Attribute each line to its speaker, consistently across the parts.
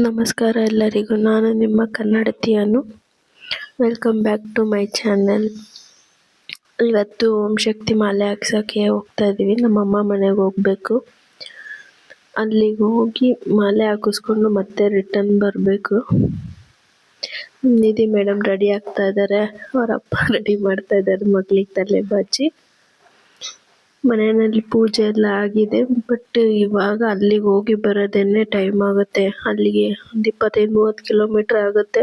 Speaker 1: ನಮಸ್ಕಾರ ಎಲ್ಲರಿಗೂ, ನಾನು ನಿಮ್ಮ ಕನ್ನಡತಿಯನ್ನು. Welcome back to my channel. ಇವತ್ತು ಓಂ ಶಕ್ತಿ ಮಾಲೆ ಹಾಕ್ಸೋಕ್ಕೆ ಹೋಗ್ತಾ ಇದ್ದೀವಿ. ನಮ್ಮಮ್ಮ ಮನೆಗೆ ಹೋಗಬೇಕು. ಅಲ್ಲಿಗೆ ಹೋಗಿ ಮಾಲೆ ಹಾಕಿಸ್ಕೊಂಡು ಮತ್ತೆ ರಿಟರ್ನ್ ಬರಬೇಕು. ನಿಧಿ ಮೇಡಮ್ ರೆಡಿ ಆಗ್ತಾ ಇದ್ದಾರೆ, ಅವರ ಅಪ್ಪ ರೆಡಿ ಮಾಡ್ತಾ ಇದ್ದಾರೆ ಮಗಳಿಗೆ ತಲೆ ಬಾಚಿ. ಮನೆಯಲ್ಲಿ ಪೂಜೆ ಎಲ್ಲ ಆಗಿದೆ, ಬಟ್ ಇವಾಗ ಅಲ್ಲಿಗೆ ಹೋಗಿ ಬರೋದೇನೆ ಟೈಮ್ ಆಗುತ್ತೆ. ಅಲ್ಲಿಗೆ ಒಂದು 25-30 ಕಿಲೋಮೀಟ್ರ್ ಆಗುತ್ತೆ.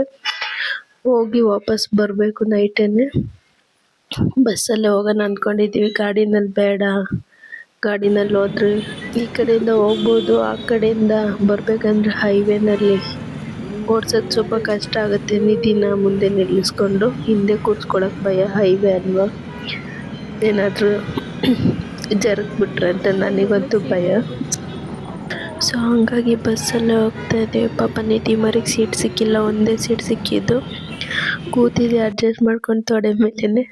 Speaker 1: ಹೋಗಿ ವಾಪಸ್ ಬರಬೇಕು ನೈಟನ್ನೇ. ಬಸ್ಸಲ್ಲೇ ಹೋಗೋಣ ಅಂದ್ಕೊಂಡಿದ್ದೀವಿ, ಗಾಡಿನಲ್ಲಿ ಬೇಡ. ಗಾಡಿನಲ್ಲಿ ಹೋದ್ರೆ ಈ ಕಡೆಯಿಂದ ಹೋಗ್ಬೋದು, ಆ ಕಡೆಯಿಂದ ಬರಬೇಕಂದ್ರೆ ಹೈವೇನಲ್ಲಿ ಓಡ್ಸೋದು ಸ್ವಲ್ಪ ಕಷ್ಟ ಆಗುತ್ತೆ. ನಿಧಿನ ಮುಂದೆ ನಿಲ್ಲಿಸ್ಕೊಂಡು ಹಿಂದೆ ಕೂರ್ಸ್ಕೊಳಕ್ಕೆ ಭಯ, ಹೈವೇ ಅಲ್ವಾ, ಏನಾದರೂ ಜರುಗ್ಬಿಟ್ರೆ ಅಂತ ನನಗಂತೂ ಭಯ. ಸೊ ಹಂಗಾಗಿ ಬಸ್ಸಲ್ಲೇ ಹೋಗ್ತಾ ಇದ್ದೀವಿ. ಪಾಪ ನಿಧಿ ಮರಿಗೆ ಸೀಟ್ ಸಿಕ್ಕಿಲ್ಲ, ಒಂದೇ ಸೀಟ್ ಸಿಕ್ಕಿದ್ದು. ಕೂತಿದ್ದೆ ಅಡ್ಜಸ್ಟ್ ಮಾಡ್ಕೊಂಡು ತೊಡೆ ಮೇಲೇ.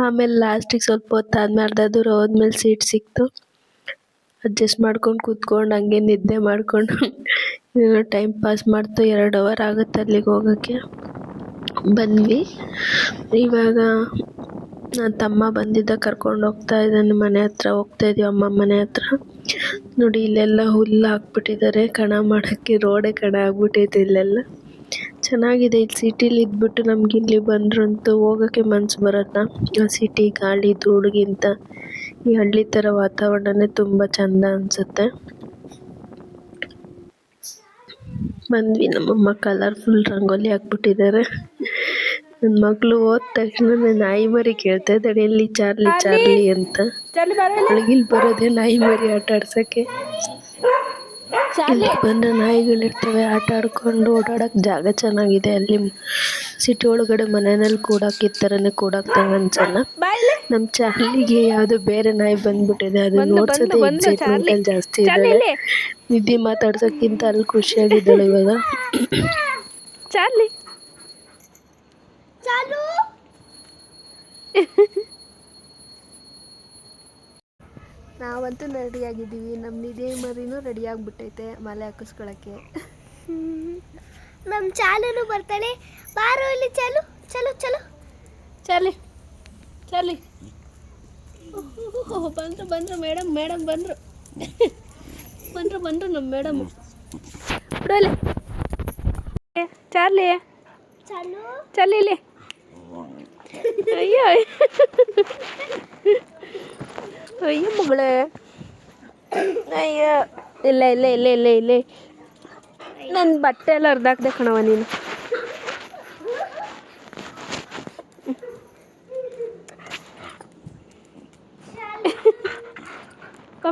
Speaker 1: ಆಮೇಲೆ ಲಾಸ್ಟಿಗೆ ಸ್ವಲ್ಪ ಹೊತ್ತು ಆದ್ಮೇಲೆ ಅರ್ಧ ದೂರ ಹೋದ್ಮೇಲೆ ಸೀಟ್ ಸಿಕ್ತು. ಅಡ್ಜಸ್ಟ್ ಮಾಡ್ಕೊಂಡು ಕೂತ್ಕೊಂಡು ಹಂಗೆ ನಿದ್ದೆ ಮಾಡ್ಕೊಂಡು ಏನೋ ಟೈಮ್ ಪಾಸ್ ಮಾಡ್ತು. 2 ಅವರ್ ಆಗುತ್ತೆ ಅಲ್ಲಿಗೆ ಹೋಗೋಕ್ಕೆ. ಬಂದ್ವಿ. ಇವಾಗ ನನ್ನ ತಮ್ಮ ಬಂದಿದ್ದ, ಕರ್ಕೊಂಡು ಹೋಗ್ತಾ ಇದ್ದಾನೆ. ಮನೆ ಹತ್ರ ಹೋಗ್ತಾ ಇದೀವಿ, ಅಮ್ಮ ಮನೆ ಹತ್ರ. ನೋಡಿ ಇಲ್ಲೆಲ್ಲ ಹುಲ್ಲು ಹಾಕ್ಬಿಟ್ಟಿದ್ದಾರೆ ಕಣ ಮಾಡೋಕ್ಕೆ. ರೋಡೇ ಕಣ ಆಗ್ಬಿಟ್ಟೈತೆ ಇಲ್ಲೆಲ್ಲ. ಚೆನ್ನಾಗಿದೆ. ಇಲ್ಲಿ ಸಿಟಿಲಿ ಇದ್ಬಿಟ್ಟು ನಮ್ಗೆ ಇಲ್ಲಿ ಬಂದ್ರಂತೂ ಹೋಗೋಕ್ಕೆ ಮನ್ಸು ಬರಲ್ಲ. ಆ ಸಿಟಿ ಗಾಳಿ ಧೂಳಿಗಿಂತ ಈ ಹಳ್ಳಿ ಥರ ವಾತಾವರಣನೇ ತುಂಬ ಚೆಂದ ಅನಿಸುತ್ತೆ. ಬಂದ್ವಿ. ನಮ್ಮಮ್ಮ ಕಲರ್ಫುಲ್ ರಂಗೋಲಿ ಹಾಕ್ಬಿಟ್ಟಿದ್ದಾರೆ. ನನ್ನ ಮಗಳು ಹೋದ ತಕ್ಷಣ ನಾಯಿ ಮರಿ ಕೇಳ್ತಾ ಇದ್ದಾಳೆ, ಎಲ್ಲಿ ಚಾರ್ಲಿ ಚಾರ್ಲಿ ಅಂತ. ಅವಳಿಗೆ ಇಲ್ಲಿ ಬರೋದೇ ನಾಯಿ ಮರಿ ಆಟ ಆಡ್ಸೋಕ್ಕೆ. ಇಲ್ಲಿ ಬಂದರೆ ನಾಯಿಗಳಿರ್ತವೆ, ಆಟ ಆಡ್ಕೊಂಡು ಓಡಾಡೋಕ್ಕೆ ಜಾಗ ಚೆನ್ನಾಗಿದೆ. ಅಲ್ಲಿ ಸಿಟಿ ಒಳಗಡೆ ಮನೆಯಲ್ಲಿ ಕೂಡಕ್ಕೆ ಈ ಥರನೇ ಕೂಡಾಕ್ದಂಗೆ ಅನ್ಸಲ್ಲ. ನಮ್ಮ ಚಾರ್ಲಿಗೆ ಯಾವುದೋ ಬೇರೆ ನಾಯಿ ಬಂದ್ಬಿಟ್ಟಿದೆ, ಅದು ನೋಡ್ಸೋದೇ ಎಕ್ಸೈಟ್ಮೆಂಟಲ್ಲಿ ಜಾಸ್ತಿ ಇದ್ದಾಳೆ. ನಿಧಿ ಮಾತಾಡ್ಸೋಕ್ಕಿಂತ ಅಲ್ಲಿ ಖುಷಿಯಾಗಿದ್ದಾಳೆ ಇವಾಗ. ಚಾರ್ಲಿ ನಾವಂತೂ ರೆಡಿಯಾಗಿದ್ದೀವಿ. ನಮ್ಮ ನಿಧಿ ಮರಿನೂ ರೆಡಿ ಆಗಿಬಿಟ್ಟೈತೆ ಮಾಲೆ ಹಾಕಿಸ್ಕೊಳಕ್ಕೆ.
Speaker 2: ನಮ್ಮ ಚಾಲೂ ಬರ್ತಾಳೆ. ಬಾರೋ ಇಲ್ಲಿ ಚಾಲು, ಚಲೋ ಚಲೋ
Speaker 1: ಚಾರ್ಲಿ ಚಾರ್ಲಿ. ಬಂದರು ಬಂದರು ಮೇಡಮ್, ಮೇಡಮ್ ಬಂದರು ಬಂದರು ಬಂದರು ನಮ್ಮ ಮೇಡಮ್. ಬಿಡೋಲ್ಲ ಚಾರ್ಲಿ,
Speaker 2: ಚಾಲು
Speaker 1: ಚಾರ್ಲಿ ಇಲ್ಲಿ. ಅಯ್ಯೋ ಅಯ್ಯೋ ಮಗಳೇ, ಅಯ್ಯೋ ಇಲ್ಲ ಇಲ್ಲ ಇಲ್ಲ ಇಲ್ಲ ಇಲ್ಲ, ನನ್ನ ಬಟ್ಟೆ ಎಲ್ಲ ಹರಿದಾಕ್ದೆ ಕಣವ ನೀನು.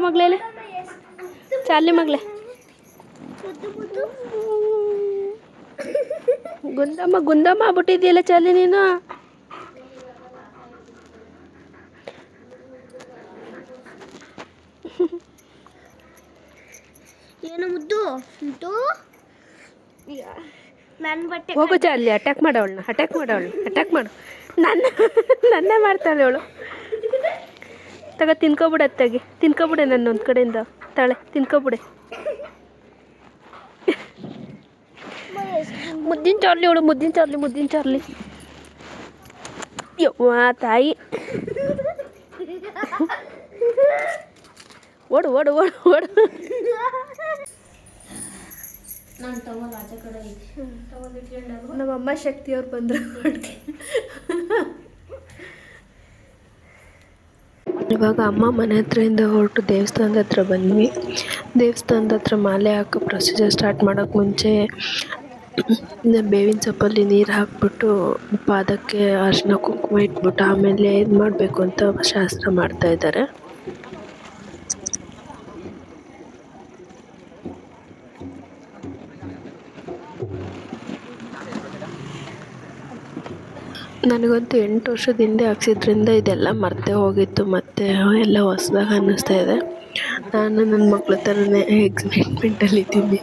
Speaker 1: ಮಗಳೇ ಇಲ್ಲ ಚಾರ್ಲಿ ಮಗಳೇ. ಗುಂದಮ್ಮ ಗುಂದಮ್ಮ ಆಗ್ಬಿಟ್ಟಿದ್ಯಲ್ಲ ಚಾರ್ಲಿ ನೀನು.
Speaker 2: ಏನು ಮುದ್ದು ಉಂಟು ನನ್ನ ಬಟ್ಟೆ.
Speaker 1: ಹೋಗು ಚಾರ್ಲಿ, ಅಟ್ಯಾಕ್ ಮಾಡೋಳನ್ನ, ಅಟ್ಯಾಕ್ ಮಾಡೋಳನ್ನ, ಅಟ್ಯಾಕ್ ಮಾಡು. ನನ್ನೇ ಮಾಡ್ತಾಳೆ ಅವಳು. ತಗ ತಿನ್ಕೊಬಿಡ, ಅತ್ತಾಗಿ ತಿನ್ಕೊಬಿಡೆ, ನನ್ನ ಒಂದು ಕಡೆಯಿಂದ ತಾಳೆ ತಿನ್ಕೊಬಿಡೆ. ಮುದ್ದಿನ ಚಾರ್ಲಿ ಅವಳು, ಮುದ್ದಿನ ಚಾರ್ಲಿ, ಮುದ್ದಿನ ಚಾರ್ಲಿ. ಯವ್ವ ತಾಯಿ, ಓಡು ಓಡು ಓಡು ಓಡು. ನಮ್ಮಮ್ಮ ಶಕ್ತಿಯವ್ರು ಬಂದರು. ಇವಾಗ ಅಮ್ಮ ಮನೆ ಹತ್ರದಿಂದ ಹೊರಟು ದೇವಸ್ಥಾನದ ಹತ್ರ ಬಂದ್ವಿ. ದೇವಸ್ಥಾನದ ಹತ್ರ ಮಾಲೆ ಹಾಕೋ ಪ್ರೊಸೀಜರ್ ಸ್ಟಾರ್ಟ್ ಮಾಡೋಕ್ಕೆ ಮುಂಚೆ ಬೇವಿನ ಸೊಪ್ಪಲ್ಲಿ ನೀರು ಹಾಕ್ಬಿಟ್ಟು ಪಾದಕ್ಕೆ ಅರಿಶಿನ ಕುಂಕುಮ ಇಟ್ಬಿಟ್ಟು ಆಮೇಲೆ ಇದು ಮಾಡಬೇಕು ಅಂತ ಶಾಸ್ತ್ರ ಮಾಡ್ತಾ ಇದ್ದಾರೆ. ನನಗಂತೂ 8 ವರ್ಷದ ಹಿಂದೆ ಹಾಕ್ಸಿದ್ರಿಂದ ಇದೆಲ್ಲ ಮರ್ತೇ ಹೋಗಿತ್ತು, ಮತ್ತು ಎಲ್ಲ ಹೊಸ್ದಾಗಿ ಅನ್ನಿಸ್ತಾ ಇದೆ. ನಾನು ನನ್ನ ಮಕ್ಳ ಥರನೇ ಎಕ್ಸೈಟ್ಮೆಂಟಲ್ಲಿದ್ದೀನಿ.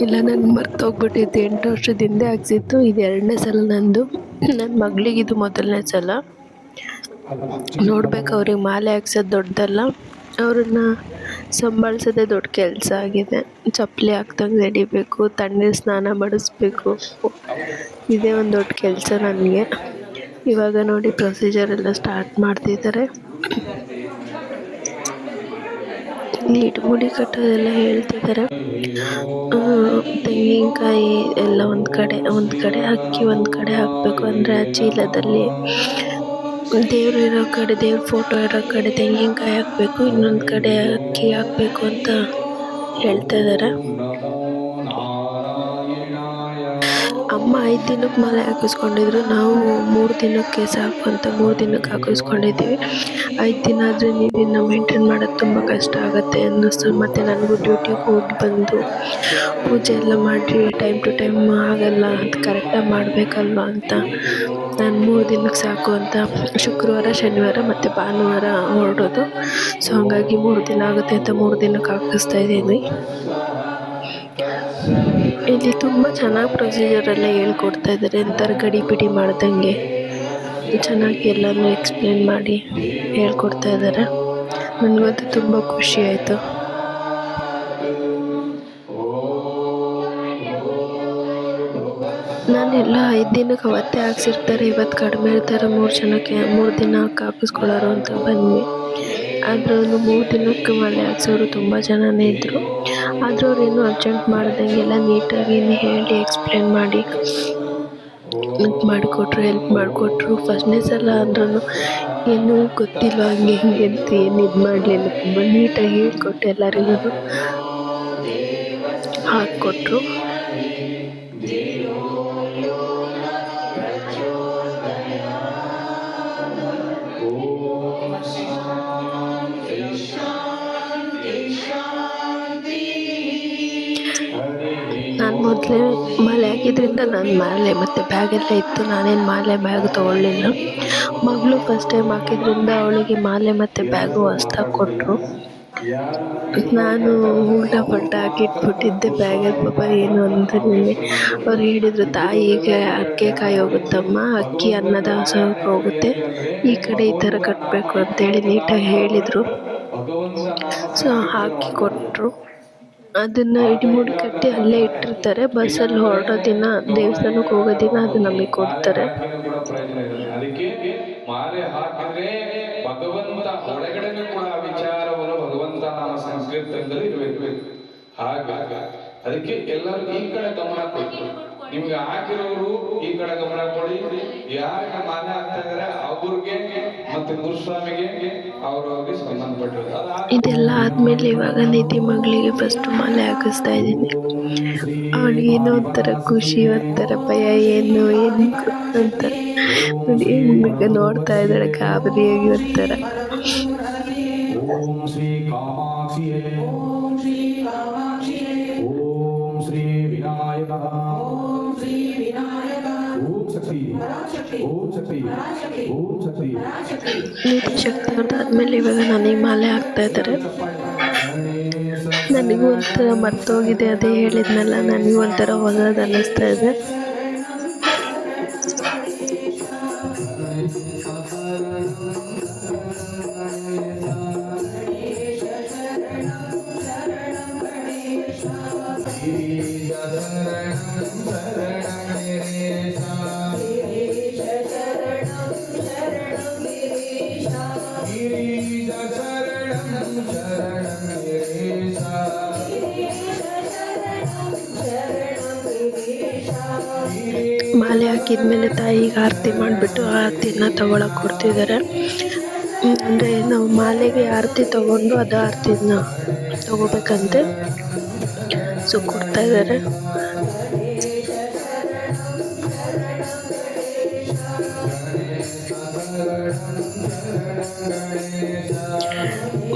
Speaker 1: ಇಲ್ಲ, ನಾನು ಮರ್ತೋಗ್ಬಿಟ್ಟಿದ್ದು. 8 ವರ್ಷದ ಹಿಂದೆ ಹಾಕ್ಸಿದ್ದು, ಇದು 2ನೇ ಸಲ ನಂದು. ನನ್ನ ಮಗಳಿಗಿದು 1ನೇ ಸಲ. ನೋಡ್ಬೇಕು, ಅವ್ರಿಗೆ ಮಾಲೆ ಹಾಕ್ಸೋದು ದೊಡ್ಡದಲ್ಲ. ಅವ್ರನ್ನ ಸಂಭಾಳಿಸೋದೇ ದೊಡ್ಡ ಕೆಲಸ ಆಗಿದೆ. ಚಪ್ಪಲಿ ಹಾಕ್ದಂಗೆ ನಡಿಬೇಕು, ತಣ್ಣೀರು ಸ್ನಾನ ಮಾಡಿಸ್ಬೇಕು, ಇದೇ ಒಂದು ದೊಡ್ಡ ಕೆಲಸ ನನಗೆ. ಇವಾಗ ನೋಡಿ ಪ್ರೊಸೀಜರ್ ಎಲ್ಲ ಸ್ಟಾರ್ಟ್ ಮಾಡ್ತಿದ್ದಾರೆ. ಇಟ್ಮುಡಿ ಕಟ್ಟೋದೆಲ್ಲ ಹೇಳ್ತಿದ್ದಾರೆ. ತೆಂಗಿನಕಾಯಿ ಎಲ್ಲ ಒಂದು ಕಡೆ ಅಕ್ಕಿ ಒಂದು ಕಡೆ ಹಾಕಬೇಕು, ಅಂದರೆ ಆ ಚೀಲದಲ್ಲಿ ದೇವ್ರು ಇರೋ ಕಡೆ, ದೇವ್ರ ಫೋಟೋ ಇರೋ ಕಡೆ ತೆಂಗಿನಕಾಯಿ ಹಾಕಬೇಕು, ಇನ್ನೊಂದು ಕಡೆ ಅಕ್ಕಿ ಹಾಕಬೇಕು ಅಂತ ಹೇಳ್ತಾ ಇದ್ದಾರೆ. ಅಮ್ಮ 5 ದಿನಕ್ಕೆ ಮಾಲೆ ಹಾಕಿಸ್ಕೊಂಡಿದ್ರು, ನಾವು 3 ದಿನಕ್ಕೆ ಸಾಕು ಅಂತ 3 ದಿನಕ್ಕೆ ಹಾಕಿಸ್ಕೊಂಡಿದ್ದೀವಿ. 5 ದಿನ ಆದರೆ ನೀರಿನ ಮೇಂಟೈನ್ ಮಾಡೋದು ತುಂಬ ಕಷ್ಟ ಆಗುತ್ತೆ ಅನ್ನಿಸ್ತು. ಮತ್ತು ನನಗೂ ಡ್ಯೂಟಿಗೆ ಹೋಗಿ ಬಂದು ಪೂಜೆ ಎಲ್ಲ ಮಾಡಿ ಟೈಮ್ ಟು ಟೈಮ್ ಆಗಲ್ಲ, ಅದು ಕರೆಕ್ಟಾಗಿ ಮಾಡಬೇಕಲ್ವ ಅಂತ ನಾನು 3 ದಿನಕ್ಕೆ ಸಾಕು ಅಂತ ಶುಕ್ರವಾರ, ಶನಿವಾರ ಮತ್ತು ಭಾನುವಾರ ಹೊರಡೋದು. ಸೊ ಹಾಗಾಗಿ 3 ದಿನ ಆಗುತ್ತೆ ಅಂತ 3 ದಿನಕ್ಕೆ ಹಾಕಿಸ್ತಾ ಇದ್ದೀನಿ. ಇಲ್ಲಿ ತುಂಬ ಚೆನ್ನಾಗಿ ಪ್ರೊಸೀಜರೆಲ್ಲ ಹೇಳ್ಕೊಡ್ತಾ ಇದ್ದಾರೆ, ಒಂಥರ ಗಡಿಬಿಡಿ ಮಾಡ್ದಂಗೆ ಚೆನ್ನಾಗಿ ಎಲ್ಲನೂ ಎಕ್ಸ್ಪ್ಲೇನ್ ಮಾಡಿ ಹೇಳ್ಕೊಡ್ತಾ ಇದ್ದಾರೆ. ನನಗಂತೂ ತುಂಬ ಖುಷಿ ಆಯಿತು. ನಾನೆಲ್ಲ 5 ದಿನಕ್ಕೆ ಅವತ್ತೇ ಹಾಕ್ಸಿರ್ತಾರೆ, ಇವತ್ತು ಕಡಿಮೆ ಇರ್ತಾರೆ, 3 ದಿನಕ್ಕೆ ಹಾಕಿಸ್ಕೊಳ್ಳೋರು ಅಂತ ಬಂದ್ವಿ. ಆದರೂ 3 ದಿನಕ್ಕೆ ಮಾಲೆ ಹಾಕ್ಸೋರು ತುಂಬ ಜನನೇ ಇದ್ದರು. ಆದರೂ ಅವ್ರೇನು ಅರ್ಜೆಂಟ್ ಮಾಡ್ದಂಗೆಲ್ಲ ನೀಟಾಗಿ ಹೇಳಿ ಎಕ್ಸ್ಪ್ಲೇನ್ ಮಾಡಿ ಹೆಲ್ಪ್ ಮಾಡಿಕೊಟ್ರು. ಫಸ್ಟ್ನೇ ಸಲ ಅಂದ್ರೂ ಏನೂ ಗೊತ್ತಿಲ್ಲ, ಹಂಗೆ ಹಿಂಗೆ ಅಂತ ಏನು ಇದು ಮಾಡಲಿಲ್ಲ, ತುಂಬ ನೀಟಾಗಿ ಹೇಳ್ಕೊಟ್ಟು ಎಲ್ಲರಿಗೂ ಹಾಕ್ಕೊಟ್ರು. ನಾನು ಮೊದಲೇ ಮಾಲೆ ಹಾಕಿದ್ರಿಂದ ನನ್ನ ಮಾಲೆ ಮತ್ತು ಬ್ಯಾಗೆಲ್ಲ ಇತ್ತು, ನಾನೇನು ಮಾಲೆ ಬ್ಯಾಗ್ ತೊಗೊಳ್ಳಿಲ್ಲ. ಮಗಳು ಫಸ್ಟ್ ಟೈಮ್ ಹಾಕಿದ್ರಿಂದ ಅವಳಿಗೆ ಮಾಲೆ ಮತ್ತು ಬ್ಯಾಗು ಹೊಸ್ದಾಗಿ ಕೊಟ್ಟರು. ನಾನು ಉಲ್ಟಾ ಪಲ್ಟಾ ಹಾಕಿಟ್ಬಿಟ್ಟಿದ್ದೆ ಬ್ಯಾಗಲ್ಲಿ. ಪಾಪ ಏನು ಅಂತಾನೆ ಅವ್ರು ಹೇಳಿದರು, ತಾಯಿಗೆ ಅಕ್ಕೆ ಕಾಯಿ ಹೋಗುತ್ತಮ್ಮ, ಅಕ್ಕಿ ಅನ್ನದಾಸೋಹಕ್ಕೆ ಹೋಗುತ್ತೆ, ಈ ಕಡೆ ಈ ಥರ ಕಟ್ಟಬೇಕು ಅಂತೇಳಿ ನೀಟಾಗಿ ಹೇಳಿದರು. ಸೊ ಹಾಕಿ ಕೊಟ್ಟರು. ಅದನ್ನು ಇಡೀ ಕಟ್ಟಿ ಅಲ್ಲೇ ಇಟ್ಟಿರ್ತಾರೆ. ಬಸ್ಸಲ್ಲಿ ಹೊರಡೋ ದಿನ, ದೇವಸ್ಥಾನಕ್ಕೆ ಹೋಗೋ ದಿನ ಅದು ನಮಗೆ ಕೊಡ್ತಾರೆ.
Speaker 3: ಅದಕ್ಕೆ ಮಾಲೆ ಹಾಕಿದ್ರೆ ಭಗವಂತ ಒಳಗಡೆನೂ ಕೂಡ ವಿಚಾರವನ್ನು ಭಗವಂತ ನಾಮ ಸಂಕೀರ್ತನದಲ್ಲಿ ಇರಬೇಕು. ಹಾಗೆ ಅದಕ್ಕೆ ಎಲ್ಲರೂ ಈ ಕಡೆ ಗಮನ ಕೊಡಿ. ನಿಮ್ಗೆ ಹಾಕಿರೋರು ಈ ಕಡೆ ಗಮನ ಕೊಡಿ. ಯಾರಿಗೆ ಮಾಲೆ ಹಾಕ್ತಾ ಇದಾರೆ ಅವ್ರಿಗೆ ಮತ್ತೆ ಗುರುಸ್ವಾಮಿಗೆ ಅವ್ರವ್ರಿಗೆ ಸಂಬಂಧಪಟ್ಟರು.
Speaker 1: ಇದೆಲ್ಲ ಆದಮೇಲೆ ಇವಾಗ ನಿಧಿ ಮಗಳಿಗೆ ಫಸ್ಟ್ ಮಾಲೆ ಹಾಕಿಸ್ತಾ ಇದ್ದೀನಿ. ಅವಳಿಗೇನೋ ಒಂಥರ ಖುಷಿ, ಒಂಥರ ಭಯ, ಏನು ಅಂತ ನೋಡಿ ನೋಡ್ತಾ ಇದ್ದಾಳೆ ಗಾಬರಿಯಾಗಿ ಒಂಥರ.
Speaker 3: ಓಂ ಶ್ರೀ ಕಾಮಾಕ್ಷಿಯೇ, ಓಂ ಶ್ರೀ ಕಾಮಾಕ್ಷಿಯೇ, ಓಂ ಶ್ರೀ ವಿನಾಯಕ, ಓಂ ಶ್ರೀ ವಿನಾಯಕ, ಓಂ ಶಕ್ತಿ, ಓಂ ಶಕ್ತಿ, ಓಂ ಶಕ್ತಿ.
Speaker 1: ನೀತಿ ಶಕ್ತಿ ಅವ್ರದ್ದಾದ್ಮೇಲೆ ಇವಾಗ ನನಗೆ ಮಾಲೆ ಹಾಕ್ತಾ ಇದ್ದಾರೆ. ನನಗೂ ಒಂಥರ ಮರ್ತೋಗಿದೆ, ಅದೇ ಹೇಳಿದ್ನಲ್ಲ, ನನಗೂ ಒಂಥರ ಹೊಸದು ಅನ್ನಿಸ್ತಾ ಇದೆ. ಮಾಲೆ ಹಾಕಿದ್ಮೇಲೆ ತಾಯಿಗೆ ಆರತಿ ಮಾಡಿಬಿಟ್ಟು ಆರತಿನ ತಗೊಳಕ್ಕೆ ಕೊಡ್ತಿದ್ದಾರೆ. ಅಂದರೆ ನಾವು ಮಾಲೆಗೆ ಆರತಿ ತಗೊಂಡು ಅದು ಆರತಿನ ತಗೋಬೇಕಂತೆ. ಸೊ ಕೊಡ್ತಾ ಇದ್ದಾರೆ.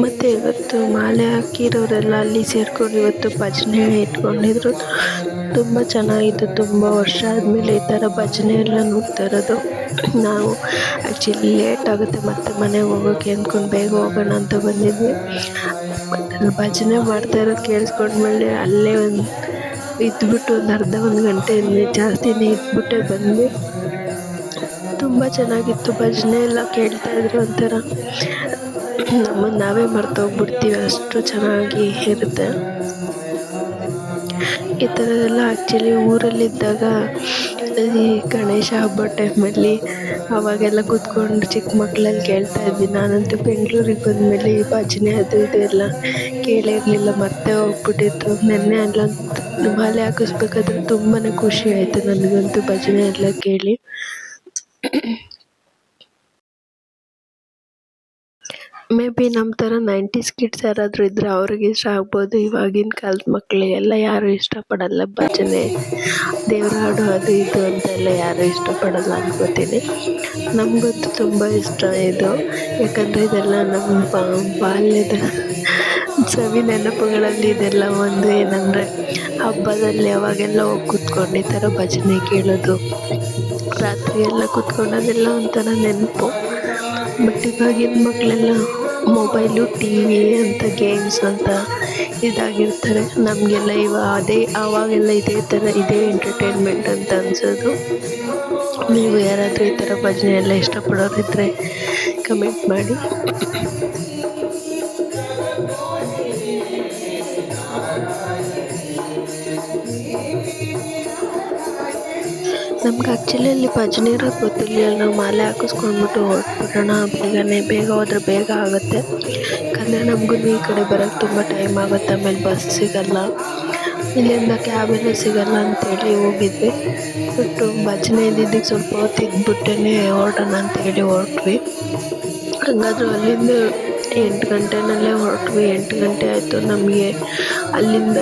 Speaker 1: ಮತ್ತು ಇವತ್ತು ಮಾಲೆ ಹಾಕಿರೋರೆಲ್ಲ ಅಲ್ಲಿ ಸೇರ್ಕೊಂಡು ಇವತ್ತು ಭಜನೆ ಇಟ್ಕೊಂಡಿದ್ರು. ತುಂಬ ಚೆನ್ನಾಗಿತ್ತು. ತುಂಬ ವರ್ಷ ಆದಮೇಲೆ ಈ ಥರ ಭಜನೆ ಎಲ್ಲ ನೋಡ್ತಾ ಇರೋದು. ನಾವು ಆ್ಯಕ್ಚುಲಿ ಲೇಟ್ ಆಗುತ್ತೆ ಮತ್ತು ಮನೆಗೆ ಹೋಗೋಕ್ಕೆ ಅಂದ್ಕೊಂಡು ಬೇಗ ಹೋಗೋಣ ಅಂತ ಬಂದಿದ್ವಿ. ಮತ್ತು ಭಜನೆ ಮಾಡ್ತಾ ಇರೋದು ಕೇಳಿಸ್ಕೊಂಡ್ಮೇಲೆ ಅಲ್ಲೇ ಇದ್ಬಿಟ್ಟು ಒಂದು ಗಂಟೆ ಜಾಸ್ತಿನೇ ಇದ್ಬಿಟ್ಟೆ ಬಂದ್ವಿ. ತುಂಬ ಚೆನ್ನಾಗಿತ್ತು. ಭಜನೆ ಎಲ್ಲ ಕೇಳ್ತಾಯಿದ್ರು, ಒಂಥರ ನಮ್ಮನ್ನು ನಾವೇ ಮರ್ತೋಗ್ಬಿಡ್ತೀವಿ, ಅಷ್ಟು ಚೆನ್ನಾಗಿ ಇರುತ್ತೆ. ಈ ಥರದ್ದೆಲ್ಲ ಆ್ಯಕ್ಚುಲಿ ಊರಲ್ಲಿದ್ದಾಗ ಈ ಗಣೇಶ ಹಬ್ಬದ ಟೈಮಲ್ಲಿ ಅವಾಗೆಲ್ಲ ಕೂತ್ಕೊಂಡು ಚಿಕ್ಕ ಮಕ್ಕಳಲ್ಲಿ ಕೇಳ್ತಾ ಇದ್ವಿ. ನಾನಂತೂ ಬೆಂಗಳೂರಿಗೆ ಬಂದಮೇಲೆ ಈ ಭಜನೆ ಅದು ಇದು ಎಲ್ಲ ಕೇಳಿರಲಿಲ್ಲ, ಮತ್ತೆ ಹೋಗ್ಬಿಟ್ಟಿತ್ತು. ನೆನ್ನೆ ಎಲ್ಲ ಮಾಲೆ ಹಾಕಿಸ್ಬೇಕಾದ್ರೆ ತುಂಬಾ ಖುಷಿ ಆಯಿತು ನನಗಂತೂ ಭಜನೆ ಎಲ್ಲ ಕೇಳಿ. ಮೇ ಬಿ ನಮ್ಮ ಥರ 90s ಕಿಡ್ಸ್ ಯಾರಾದರೂ ಇದ್ದರೆ ಅವ್ರಿಗೆ ಇಷ್ಟ ಆಗ್ಬೋದು. ಇವಾಗಿನ ಕಾಲದ ಮಕ್ಕಳಿಗೆಲ್ಲ ಯಾರೂ ಇಷ್ಟಪಡಲ್ಲ ಭಜನೆ, ದೇವ್ರ ಹಾಡು ಅದು ಇದು ಅಂತೆಲ್ಲ ಯಾರೂ ಇಷ್ಟಪಡಲ್ಲ ಅನ್ಕೋತೀನಿ. ನಮಗಂತೂ ತುಂಬ ಇಷ್ಟ ಇದು, ಯಾಕಂದರೆ ಇದೆಲ್ಲ ನಮ್ಮ ಬಾಲ್ಯದ ಸವಿ ನೆನಪುಗಳಲ್ಲಿ ಇದೆಲ್ಲ ಒಂದು. ಏನಂದರೆ ಹಬ್ಬದಲ್ಲಿ ಅವಾಗೆಲ್ಲ ಹೋಗಿ ಕೂತ್ಕೊಂಡು ಈ ಥರ ಭಜನೆ ಕೇಳೋದು, ರಾತ್ರಿ ಎಲ್ಲ ಕೂತ್ಕೊಂಡು ಅದೆಲ್ಲ ಒಂಥರ ನೆನಪು. ಬಟ್ ಇವಾಗಿನ ಮಕ್ಕಳೆಲ್ಲ ಮೊಬೈಲು, ಟಿ ವಿ ಅಂತ ಗೇಮ್ಸ್ ಅಂತ ಇದಾಗಿರ್ತಾರೆ. ನಮಗೆಲ್ಲ ಆವಾಗೆಲ್ಲ ಇದೇ ಥರ ಇದೇ ಎಂಟರ್ಟೈನ್ಮೆಂಟ್ ಅಂತ ಅನಿಸೋದು. ನೀವು ಯಾರಾದರೂ ಈ ಥರ ಭಜನೆ ಎಲ್ಲ ಇಷ್ಟಪಡೋರಿದ್ದರೆ ಕಮೆಂಟ್ ಮಾಡಿ. ನಮ್ಗೆ ಆ್ಯಕ್ಚುಲಿ ಅಲ್ಲಿ ಭಜನೆ ಇರೋದು ಗೊತ್ತಿರಲಿಲ್ಲ. ನಾವು ಮಾಲೆ ಹಾಕಿಸ್ಕೊಂಡ್ಬಿಟ್ಟು ಹೊರಟ್ಬಿಡೋಣ, ಬೇಗ ಹೋದ್ರೆ ಬೇಗ ಆಗುತ್ತೆ. ಯಾಕಂದರೆ ನಮಗೂ ಈ ಕಡೆ ಬರೋಕ್ಕೆ ತುಂಬ ಟೈಮ್ ಆಗುತ್ತೆ, ಆಮೇಲೆ ಬಸ್ ಸಿಗಲ್ಲ, ಇಲ್ಲಿಂದ ಕ್ಯಾಬೆಲ್ಲ ಸಿಗಲ್ಲ ಅಂತೇಳಿ ಹೋಗಿದ್ವಿ. ಬಟ್ ಭಜನೆ ಇದ್ದಿದ್ದಕ್ಕೆ ಸ್ವಲ್ಪ ಹೊತ್ತು ಇದ್ಬಿಟ್ಟೇ ಹೊರಡೋಣ ಅಂತೇಳಿ ಹೊರಟ್ವಿ. ಹಂಗಾದ್ರೂ ಅಲ್ಲಿಂದ 8 ಗಂಟೆನಲ್ಲೇ ಹೊರಟ್ವಿ. 8 ಗಂಟೆ ಆಯಿತು ನಮಗೆ. ಅಲ್ಲಿಂದ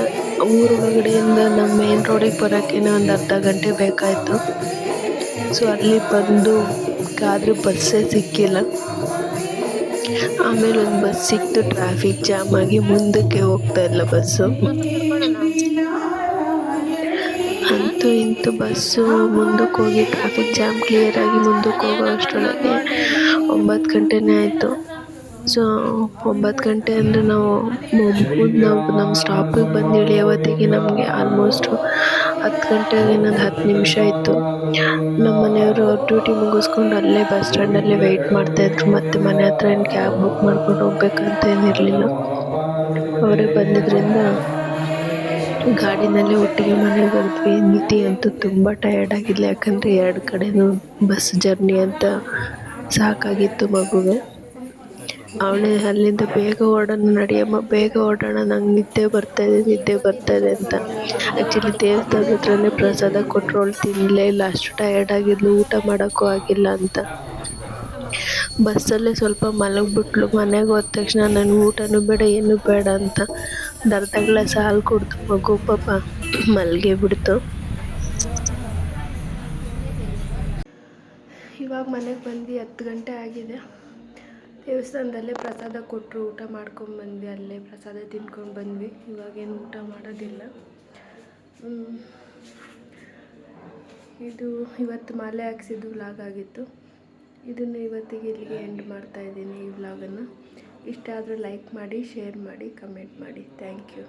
Speaker 1: ಊರೊಳಗಡೆಯಿಂದ ನಮ್ಮ ಮೇನ್ ರೋಡಿಗೆ ಬರೋಕ್ಕೇ ಒಂದು ಅರ್ಧ ಗಂಟೆ ಬೇಕಾಯಿತು. ಸೊ ಅಲ್ಲಿ ಬಂದು ಕಾದ್ರೆ ಬಸ್ಸೇ ಸಿಕ್ಕಿಲ್ಲ. ಆಮೇಲೆ ಒಂದು ಬಸ್ ಸಿಕ್ತು, ಟ್ರಾಫಿಕ್ ಜಾಮ್ ಆಗಿ ಮುಂದಕ್ಕೆ ಹೋಗ್ತಾ ಇಲ್ಲ ಬಸ್ಸು. ಅಂತೂ ಇಂತೂ ಬಸ್ಸು ಮುಂದಕ್ಕೆ ಹೋಗಿ ಟ್ರಾಫಿಕ್ ಜಾಮ್ ಕ್ಲಿಯರ್ ಆಗಿ ಮುಂದಕ್ಕೆ ಹೋಗೋ ಅಷ್ಟರೊಳಗೆ 9 ಗಂಟೆನೇ ಆಯಿತು. ಸೊ 9 ಗಂಟೆ ಅಂದರೆ ನಾವು ನಮ್ಮ ಸ್ಟಾಪಿಗೆ ಬಂದು ಇಳಿಯೋವತ್ತಿಗೆ ನಮಗೆ ಆಲ್ಮೋಸ್ಟು 10 ಗಂಟೆಗೆ ಇನ್ನೊಂದು 10 ನಿಮಿಷ ಇತ್ತು. ನಮ್ಮ ಮನೆಯವರು ಡ್ಯೂಟಿ ಮುಗಿಸ್ಕೊಂಡು ಅಲ್ಲೇ ಬಸ್ ಸ್ಟ್ಯಾಂಡಲ್ಲೇ ವೆಯ್ಟ್ ಮಾಡ್ತಾಯಿದ್ರು. ಮತ್ತು ಮನೆ ಹತ್ರ ಏನು ಕ್ಯಾಬ್ ಬುಕ್ ಮಾಡ್ಕೊಂಡು ಹೋಗ್ಬೇಕಂತ ಏನಿರಲಿಲ್ಲ. ಅವರೇ ಬಂದಿದ್ದರಿಂದ ಗಾಡಿನಲ್ಲೇ ಒಟ್ಟಿಗೆ ಮನೆಗೆ ಬಂದ್ವಿ. ನಿಧಿ ಅಂತೂ ತುಂಬ ಟಯರ್ಡ್ ಆಗಿಲ್ಲ, ಯಾಕಂದರೆ 2 ಕಡೆನೂ ಬಸ್ ಜರ್ನಿ ಅಂತ ಸಾಕಾಗಿತ್ತು ಮಗುಗೆ. ಅವಳೇ ಅಲ್ಲಿಂದ ಬೇಗ ಹೊರಡೋಣ, ನಡಿಯಮ್ಮ ಬೇಗ ಹೊರಡೋಣ, ನಂಗೆ ನಿದ್ದೆ ಬರ್ತಾಯಿದೆ ಅಂತ. ಆ್ಯಕ್ಚುಲಿ ದೇವಸ್ಥಾನದ ಹತ್ರನೇ ಪ್ರಸಾದ ಕೊಟ್ಟರು, ಅವಳು ತಿನ್ನಲೇ ಇಲ್ಲ, ಅಷ್ಟು ಟಯರ್ಡ್ ಆಗಿದ್ಲು, ಊಟ ಮಾಡೋಕ್ಕೂ ಆಗಿಲ್ಲ ಅಂತ. ಬಸ್ಸಲ್ಲೇ ಸ್ವಲ್ಪ ಮಲಗಿಬಿಟ್ಲು. ಮನೆಗೆ ಹೋದ ತಕ್ಷಣ ನನಗೆ ಊಟನೂ ಬೇಡ ಏನೂ ಬೇಡ ಅಂತ ಒಂದು ಅರ್ಧ ಗ್ಲಾಸ್ ಹಾಲು ಕುಡ್ದು ಮಗು ಪಾಪ ಮಲಗೇ ಬಿಡ್ತು. ಇವಾಗ ಮನೆಗೆ ಬಂದು 10 ಗಂಟೆ ಆಗಿದೆ. ದೇವಸ್ಥಾನದಲ್ಲೇ ಪ್ರಸಾದ ಕೊಟ್ಟರು, ಊಟ ಮಾಡ್ಕೊಂಡ್ಬಂದ್ವಿ, ಅಲ್ಲೇ ಪ್ರಸಾದ ತಿನ್ಕೊಂಡು ಬಂದ್ವಿ. ಇವಾಗೇನು ಊಟ ಮಾಡೋದಿಲ್ಲ. ಇದು ಇವತ್ತು ಮಾಲೆ ಹಾಕ್ಸಿದ್ದು ವ್ಲಾಗ್ ಆಗಿತ್ತು. ಇದನ್ನು ಇವತ್ತಿಗೆ ಇಲ್ಲಿಗೆ ಎಂಡ್ ಮಾಡ್ತಾಯಿದ್ದೀನಿ ಈ ವ್ಲಾಗನ್ನು. ಇಷ್ಟ ಆದರೆ ಲೈಕ್ ಮಾಡಿ, ಶೇರ್ ಮಾಡಿ, ಕಮೆಂಟ್ ಮಾಡಿ. Thank you.